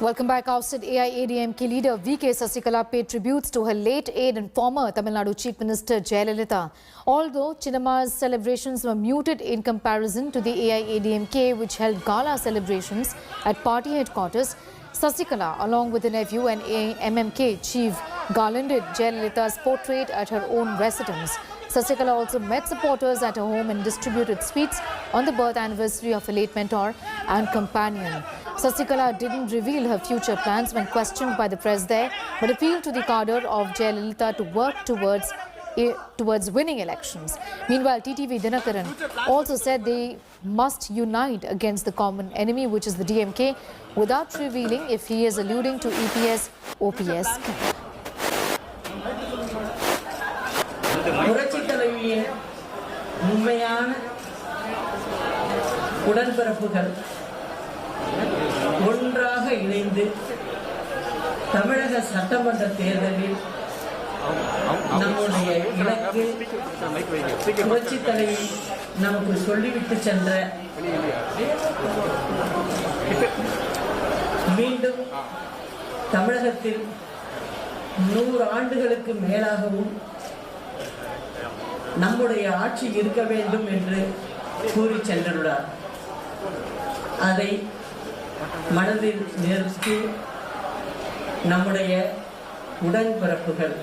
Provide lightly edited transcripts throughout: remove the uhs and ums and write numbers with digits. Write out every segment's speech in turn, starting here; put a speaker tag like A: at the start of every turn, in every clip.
A: Welcome back. Ousted AIADMK leader VK Sasikala paid tributes to her late aide and former Tamil Nadu Chief Minister Jayalalitha. Although Chinnamma's celebrations were muted in comparison to the AIADMK, which held gala celebrations at party headquarters, Sasikala, along with her nephew and MMK chief, garlanded Jayalalitha's portrait at her own residence. Sasikala also met supporters at her home and distributed sweets on the birth anniversary of her late mentor and companion. Sasikala didn't reveal her future plans when questioned by the press there, but appealed to the cadre of Jayalalitha to work towards winning elections. Meanwhile, TTV Dinakaran also said they must unite against the common enemy, which is the DMK, without revealing if he is alluding to EPS-OPS.
B: ஒன்றாக இணைந்து தமிழக சட்டமன்ற தேர்தலில் நம்முடைய இலக்கு புரட்சி தலைவி நமக்கு சொல்லிவிட்டு சென்ற மீண்டும் தமிழகத்தில் 100 ஆண்டுகளுக்கு மேலாகவும் நம்முடைய ஆட்சி இருக்க வேண்டும் என்று கூறி சென்றுள்ளார். அதை மனதில் நிறுத்தி நம்முடைய உடன்பிறப்புகள்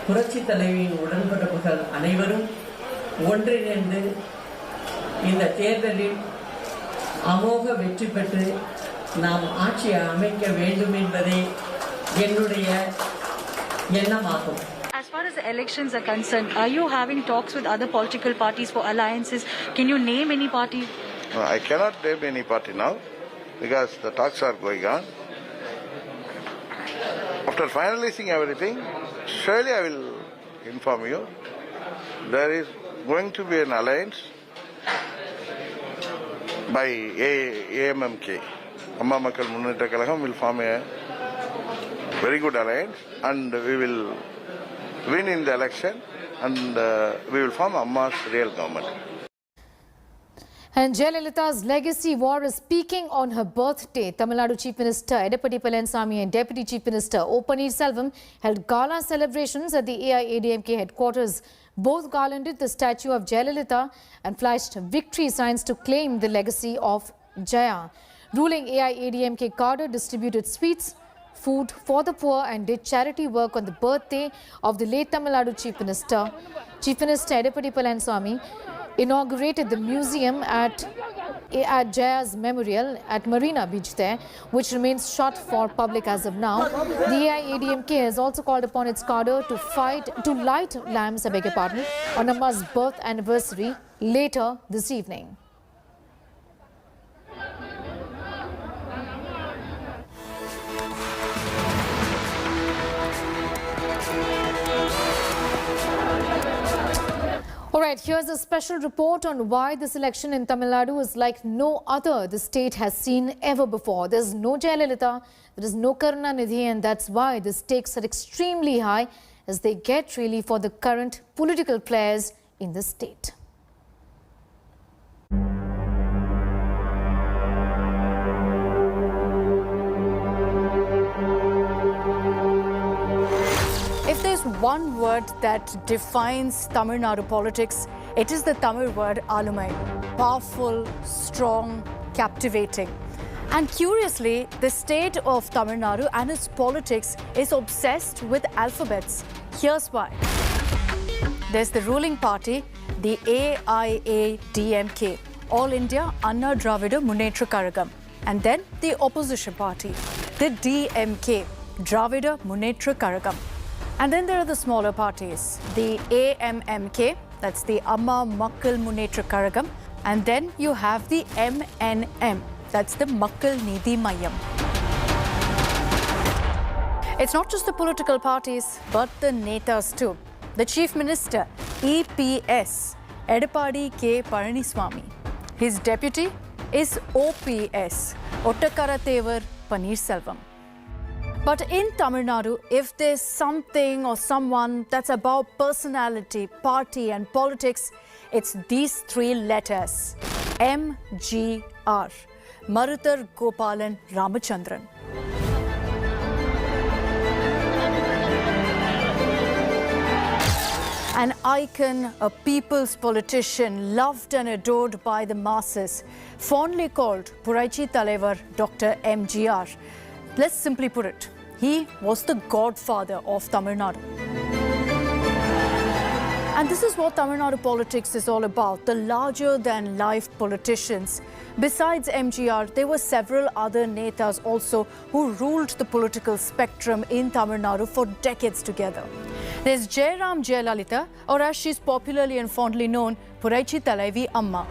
B: புரட்சி தலைவியின் உடன்பிறப்புகள் அனைவரும் ஒன்றிணைந்து இந்த தேர்தலில் அமோக வெற்றி பெற்று நாம் ஆட்சியை அமைக்க வேண்டும் என்பதே என்னுடைய எண்ணமாகும்.
C: As far as the elections are concerned, are you having talks with other political parties for alliances? Can you name any party?
D: No, I cannot name any party now because the talks are going on. After finalizing everything, surely I will inform you. There is going to be an alliance by AMMK. Amma Makkal Munnetra Kalagam will form a very good alliance and we will win in the election and we will form Amma's real government.
A: And Jayalalitha's legacy war is peaking on her birthday. Tamil Nadu Chief Minister Edappadi Palaniswamy and Deputy Chief Minister O. Pannirselvam held gala celebrations at the AIADMK headquarters. Both garlanded the statue of Jayalalitha and flashed victory signs to claim the legacy of Jaya. Ruling AIADMK cadre distributed sweets, food for the poor and did charity work on the birthday of the late Tamil Nadu Chief Minister. Chief Minister Edappadi Palaniswamy inaugurated the museum at Jaya's memorial at Marina Beach there, which remains shut for public as of now. The AIADMK has also called upon its cadre to light lamps, on Amma's birth anniversary later this evening. Alright, here's a special report on why this election in Tamil Nadu is like no other the state has seen ever before. There's no Jayalalitha, there is no Karunanidhi, and that's why the stakes are extremely high as they get really for the current political players in the state.
E: If there's one word that defines Tamil Nadu politics, it is the Tamil word Alumai. Powerful, strong, captivating. And curiously, the state of Tamil Nadu and its politics is obsessed with alphabets. Here's why. There's the ruling party, the AIADMK, All India Anna Dravida Munnetra Kalagam. And then the opposition party, the DMK, Dravida Munnetra Kalagam. And then there are the smaller parties, the AMMK, that's the Amma Makkal Munnetra Kalagam. And then you have the MNM, that's the Makkal Neethi Mayyam. It's not just the political parties, but the netas too. The Chief Minister, EPS, Edappadi K. Palaniswamy. His deputy is OPS, Ottakara Pannirselvam. But in Tamil Nadu, if there's something or someone that's about personality, party and politics, it's these three letters, MGR. Maruthar Gopalan Ramachandran. An icon, a people's politician, loved and adored by the masses, fondly called Puraichi Thalaivar Dr. MGR. Let's simply put it, he was the godfather of Tamil Nadu. And this is what Tamil Nadu politics is all about, the larger-than-life politicians. Besides MGR, there were several other netas also who ruled the political spectrum in Tamil Nadu for decades together. There's Jairam Jayalalitha, or as she's popularly and fondly known, Puraichi Thalaivi Amma.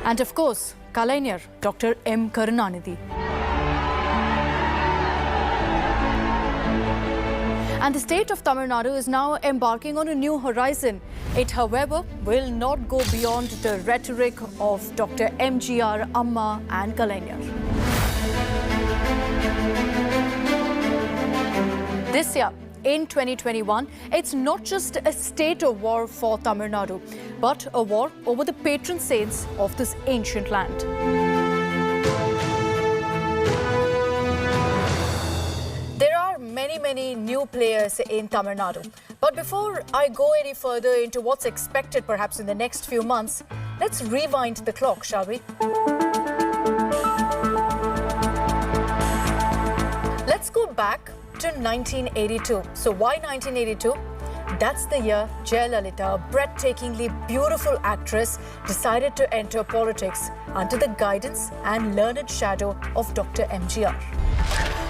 E: And of course, Kalaignar, Dr. M. Karunanidhi. And the state of Tamil Nadu is now embarking on a new horizon. It, however, will not go beyond the rhetoric of Dr. MGR, Amma and Kalaignar. This year, in 2021, it's not just a state of war for Tamil Nadu, but a war over the patron saints of this ancient land. There are many new players in Tamil Nadu. But before I go any further into what's expected perhaps in the next few months, let's rewind the clock, shall we? Let's go back to 1982. So why 1982? That's the year Jayalalitha, a breathtakingly beautiful actress, decided to enter politics under the guidance and learned shadow of Dr. MGR.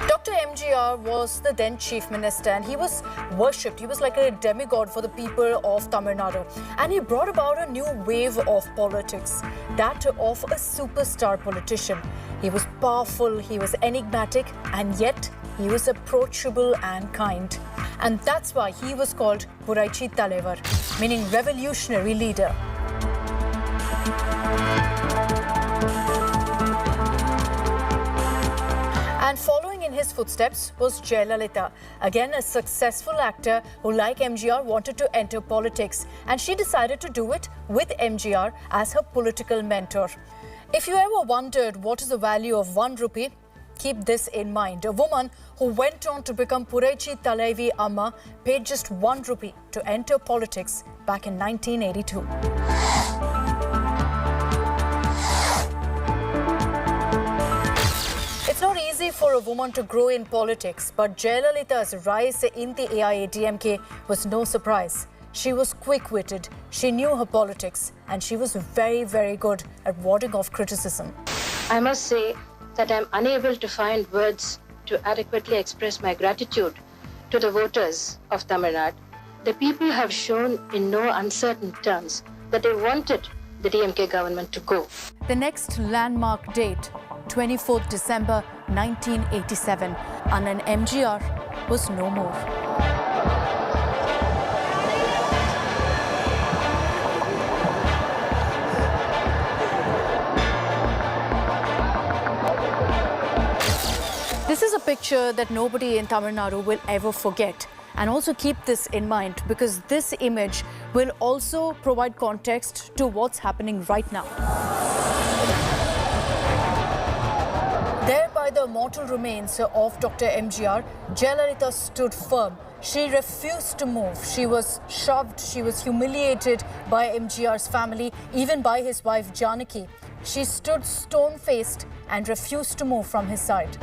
E: Dr. MGR was the then Chief Minister and he was worshipped. He was like a demigod for the people of Tamil Nadu. And he brought about a new wave of politics, that of a superstar politician. He was powerful, he was enigmatic, and yet he was approachable and kind. And that's why he was called Puraichi Thalaivar, meaning revolutionary leader. And following in his footsteps was Jayalalitha, again a successful actor who, like MGR, wanted to enter politics. And she decided to do it with MGR as her political mentor. If you ever wondered what is the value of 1 rupee, keep this in mind. A woman who went on to become Puraichi Thalaivi Amma paid just 1 rupee to enter politics back in 1982. It's not easy for a woman to grow in politics, but Jayalalitha's rise in the AIADMK was no surprise. She was quick-witted, she knew her politics, and she was very good at warding off criticism.
F: I must say that I'm unable to find words to adequately express my gratitude to the voters of Tamil Nadu. The people have shown in no uncertain terms that they wanted the DMK government to go.
E: The next landmark date, 24th December 1987, Annan MGR was no more. This is a picture that nobody in Tamil Nadu will ever forget. And also keep this in mind because this image will also provide context to what's happening right now. There by the mortal remains of Dr. MGR, Jayalalitha stood firm. She refused to move. She was shoved, she was humiliated by MGR's family, even by his wife Janaki. She stood stone-faced and refused to move from his side.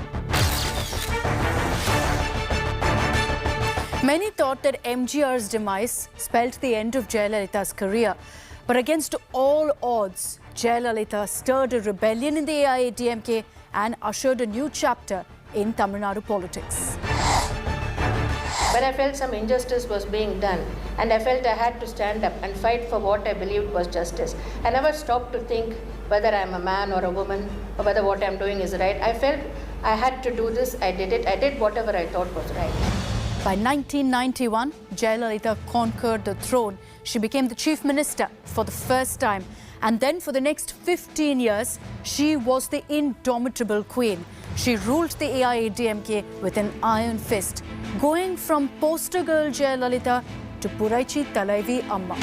E: Many thought that MGR's demise spelled the end of Jayalalitha's career. But against all odds, Jayalalitha stirred a rebellion in the AIADMK and ushered a new chapter in Tamil Nadu politics.
F: But I felt some injustice was being done, and I felt I had to stand up and fight for what I believed was justice. I never stopped to think whether I'm a man or a woman or whether what I'm doing is right. I felt I had to do this, I did it, I did whatever I thought was right.
E: By 1991, Jayalalitha conquered the throne. She became the Chief Minister for the first time. And then for the next 15 years, she was the indomitable queen. She ruled the AIADMK with an iron fist, going from poster girl Jayalalitha to Puraichi Thalaivi Amma.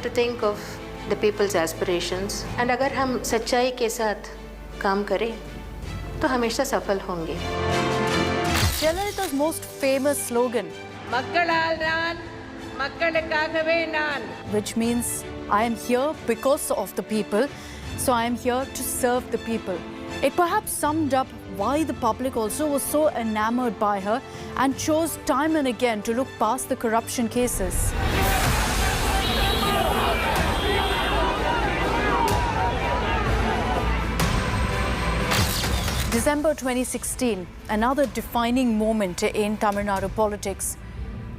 F: to think of the people's aspirations. And अगर हम सच्चाई के साथ काम करें तो हमेशा सफल होंगे.
E: Jayalalitha's most famous slogan,
B: மக்களால் நான் மக்களுக்காகவே நான்,
E: which means I am here because of the people, so I am here to serve the people. It perhaps summed up why the public also was so enamored by her and chose time and again to look past the corruption cases. December 2016, another defining moment in Tamil Nadu politics.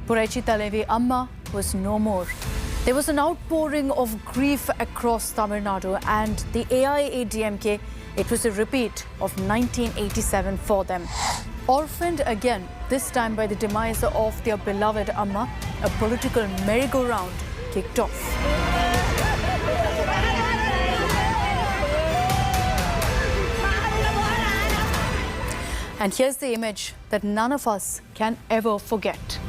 E: Puraichi Thalaivi Amma was no more. There was an outpouring of grief across Tamil Nadu, and the AIADMK, it was a repeat of 1987 for them. Orphaned again, this time by the demise of their beloved Amma, a political merry-go-round kicked off. And here's the image that none of us can ever forget.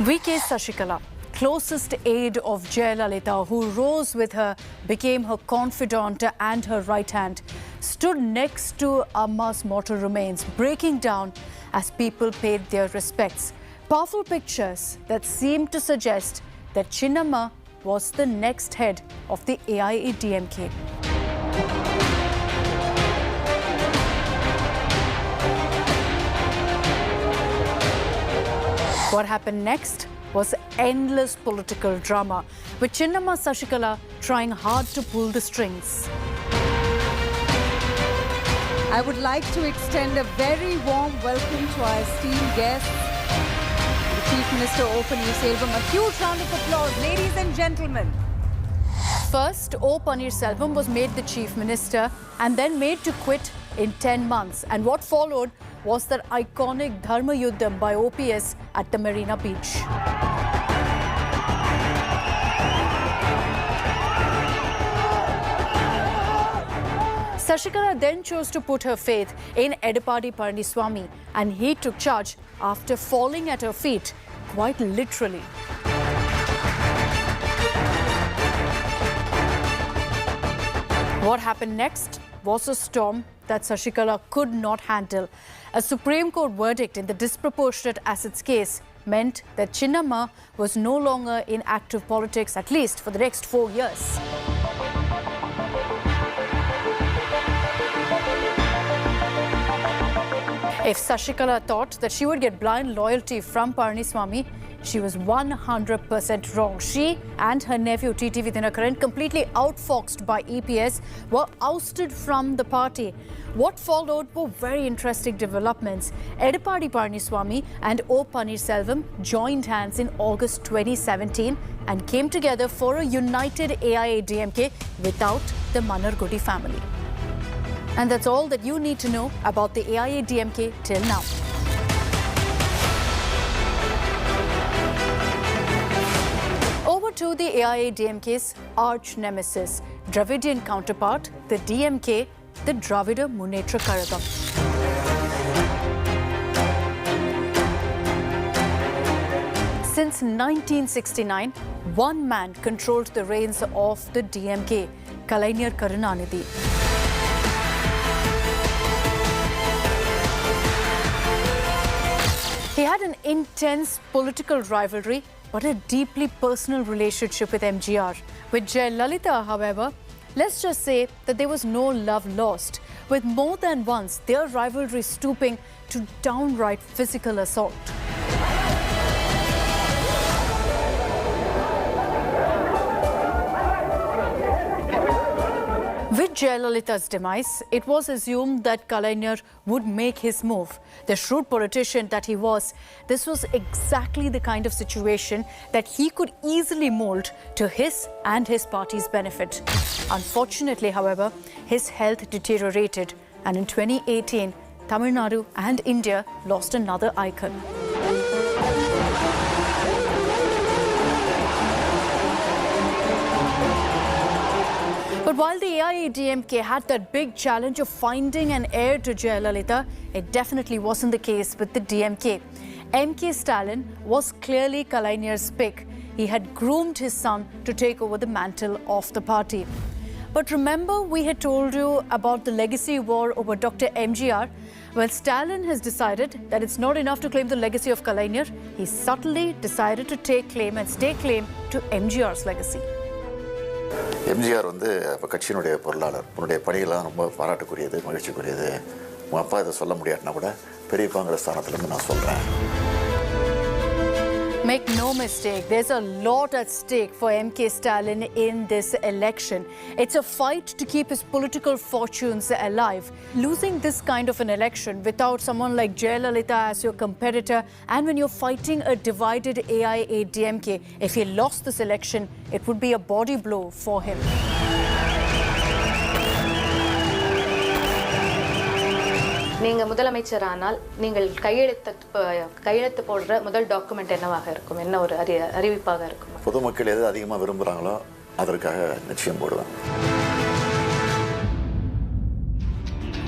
E: V.K. Sasikala, closest aide of Jayalalitha, who rose with her, became her confidant and her right hand, stood next to Amma's mortal remains, breaking down as people paid their respects. Powerful pictures that seemed to suggest that Chinnamma was the next head of the AIADMK. What happened next was endless political drama, with Chinnamma Sasikala trying hard to pull the strings.
G: I would like to extend a very warm welcome to our esteemed guests, the Chief Minister O. Pannirselvam. A huge round of applause, ladies and gentlemen.
E: First, O. Pannirselvam was made the Chief Minister and then made to quit in 10 months. And what followed was that iconic Dharma Yuddham by OPS at the Marina Beach. Sasikala then chose to put her faith in Edappadi Palaniswamy, and he took charge after falling at her feet, quite literally. What happened next was a storm that Sasikala could not handle. A Supreme Court verdict in the disproportionate assets case meant that Chinnamma was no longer in active politics, at least for the next 4 years. If Sasikala thought that she would get blind loyalty from Palaniswamy, she was 100% wrong. She and her nephew TTV Dinakaran, completely outfoxed by EPS, were ousted from the party. What followed were very interesting developments. Edappadi Palaniswamy and O. Pannirselvam joined hands in August 2017 and came together for a united AIADMK without the Manargudi family. And that's all that you need to know about the AIADMK till now. Over to the AIADMK's arch nemesis, Dravidian counterpart, the DMK, the Dravida Munnetra Kazhagam. Since 1969, one man controlled the reins of the DMK, Kalaignar Karunanidhi. He had an intense political rivalry, but a deeply personal relationship with MGR. With Jayalalitha, however, let's just say that there was no love lost, with more than once their rivalry stooping to downright physical assault. With Jayalalitha's demise, it was assumed that Kalaignar would make his move. The shrewd politician that he was, this was exactly the kind of situation that he could easily mold to his and his party's benefit. Unfortunately, however, his health deteriorated, and in 2018, Tamil Nadu and India lost another icon. But while the AIADMK had that big challenge of finding an heir to Jayalalitha, it definitely wasn't the case with the DMK. MK Stalin was clearly Kalaignar's pick. he had groomed his son to take over the mantle of the party. But remember, we had told you about the legacy war over Dr. MGR? Well, Stalin has decided that it's not enough to claim the legacy of Kalaignar. He subtly decided to take claim and stake claim to MGR's legacy.
H: MGR வந்து அப்போ கட்சியினுடைய பொருளாளர். உன்னுடைய பணியெல்லாம் ரொம்ப பாராட்டுக்குரியது, மகிழ்ச்சிக்குரியது. உங்கள் அப்பா இதை சொல்ல முடியாட்டினா கூட பெரியப்பாங்கிற ஸ்தானத்துலேருந்து நான் சொல்கிறேன்.
E: Make no mistake, there's a lot at stake for MK Stalin in this election. It's a fight to keep his political fortunes alive. Losing this kind of an election without someone like Jayalalitha as your competitor, and when you're fighting a divided AIADMK, if he lost this election, it would be a body blow for him.
I: நீங்கள் முதலமைச்சரானால் நீங்கள் கையெழுத்து போடுற முதல் document என்னவாக இருக்கும்? என்ன ஒரு அறிவிப்பாக இருக்கும்?
H: பொதுமக்கள் எது அதிகமாக விரும்புகிறாங்களோ அதற்காக நிச்சயம் போடுவேன்.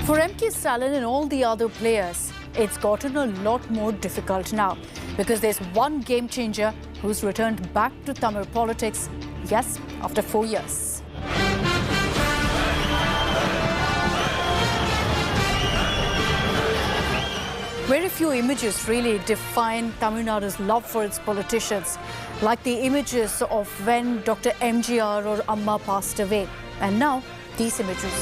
E: For MK Stalin and all the other players, it's gotten a lot more difficult now because there's one game changer who's returned back to Tamil politics, yes, after 4 years. Very few images really define Tamil Nadu's love for its politicians, like the images of when Dr. MGR or Amma passed away. And now, these images.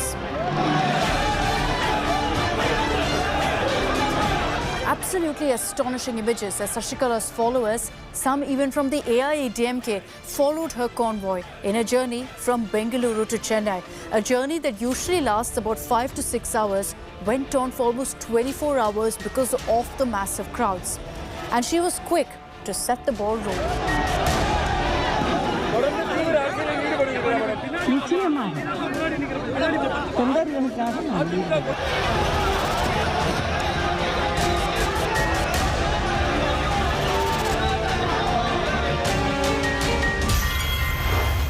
E: Absolutely astonishing images as Sashikala's followers, some even from the AIADMK, followed her convoy in a journey from Bengaluru to Chennai. A journey that usually lasts about 5 to 6 hours went on for almost 24 hours because of the massive crowds. And she was quick to set the ball rolling.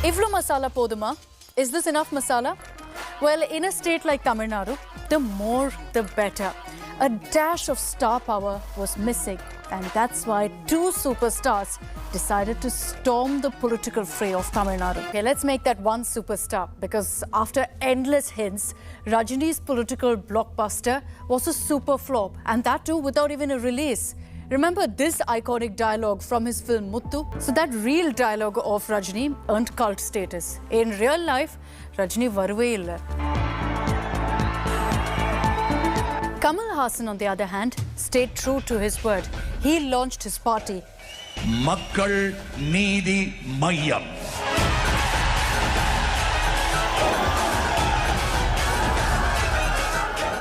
E: Ivlo masala poduma? Is this enough masala? Well, in a state like Tamil Nadu, the more the better. A dash of star power was missing, and that's why two superstars decided to storm the political fray of Tamil Nadu. Okay, let's make that one superstar, because after endless hints, Rajini's political blockbuster was a super flop, and that too without even a release. Remember this iconic dialogue from his film Muthu? So that real dialogue of Rajini earned cult status. In real life, Rajini varuve illa. Kamal Haasan, on the other hand, stayed true to his word. He launched his party,
J: Makkal Needi Mayyam.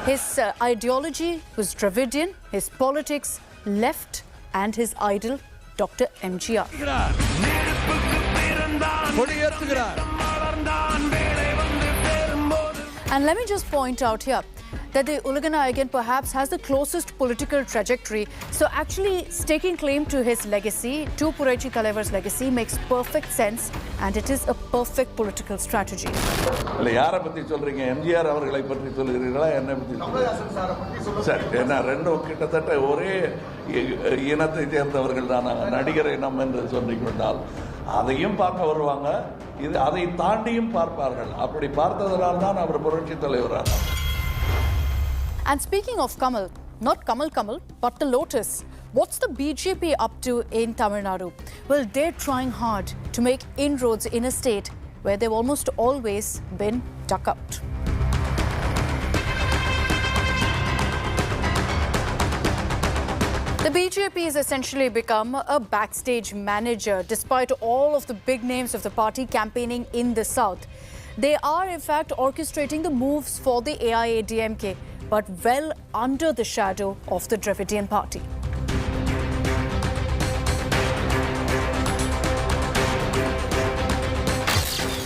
E: His ideology was Dravidian, his politics left, and his idol, Dr. MGR. And let me just point out here that the Ulaganayagan perhaps has the closest political trajectory. So actually staking claim to his legacy, to Purachi Thalaivar's legacy, makes perfect sense, and it is a perfect political strategy.
J: யாரை பத்தி சொல்றீங்க? எம்ஜிஆர் அவர்களை பற்றி சொல்கிறீர்களா? என்னை பற்றி சொல்றீங்களா? சரி, ஏன்னா ரெண்டும் கிட்டத்தட்ட ஒரே இனத்தை சேர்ந்தவர்கள் தான். நடிகர் இனம் என்று சொல்லிக்கொண்டால் அதையும் பார்க்க வருவாங்க, இது அதை தாண்டியும் பார்ப்பார்கள். அப்படி பார்த்ததனால் தான் அவர் புரட்சி தலைவரானார்.
E: And speaking of Kamal, not Kamal, but the Lotus, what's the BJP up to in Tamil Nadu? Well, they're trying hard to make inroads in a state where they've almost always been duck out. The BJP has essentially become a backstage manager despite all of the big names of the party campaigning in the south. They are in fact orchestrating the moves for the AIADMK, but well under the shadow of the Dravidian party.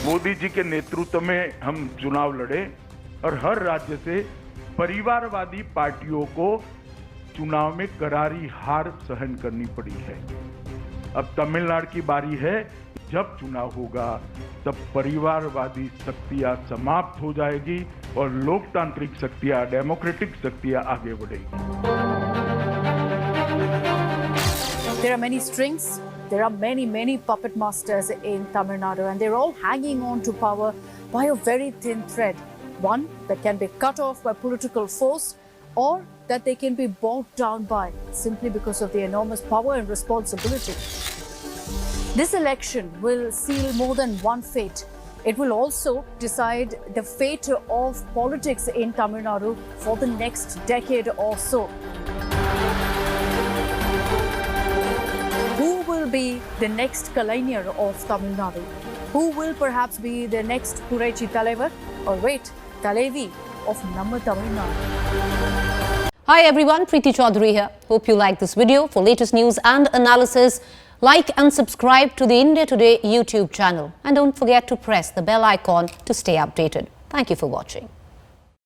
K: Modi ji के नेतृत्व में हम चुनाव लड़े और हर राज्य से परिवारवादी पार्टियों को चुनाव में करारी हार सहन करनी पड़ी है। अब तमिलनाडु की बारी है। जब चुनाव होगा तब परिवारवादी शक्तियां समाप्त हो जाएगी और लोकतांत्रिक शक्तियां, डेमोक्रेटिक शक्तियां आगे बढ़ेगी।
E: There are many strings There are many puppet masters in Tamil Nadu, and they're all hanging on to power by a very thin thread. One that can be cut off by political force, or that they can be bogged down by simply because of the enormous power and responsibility. This election will seal more than one fate. It will also decide the fate of politics in Tamil Nadu for the next decade or so. Who will be the next Kalaignar of Tamil Nadu? Who will perhaps be the next Puraichi Talaivar? Or wait, Talaivi of Namma Tamil Nadu?
L: Hi everyone, Preeti Chaudhary here. Hope you like this video. For latest news and analysis, like and subscribe to the India Today YouTube channel. And don't forget to press the bell icon to stay updated. Thank you for watching.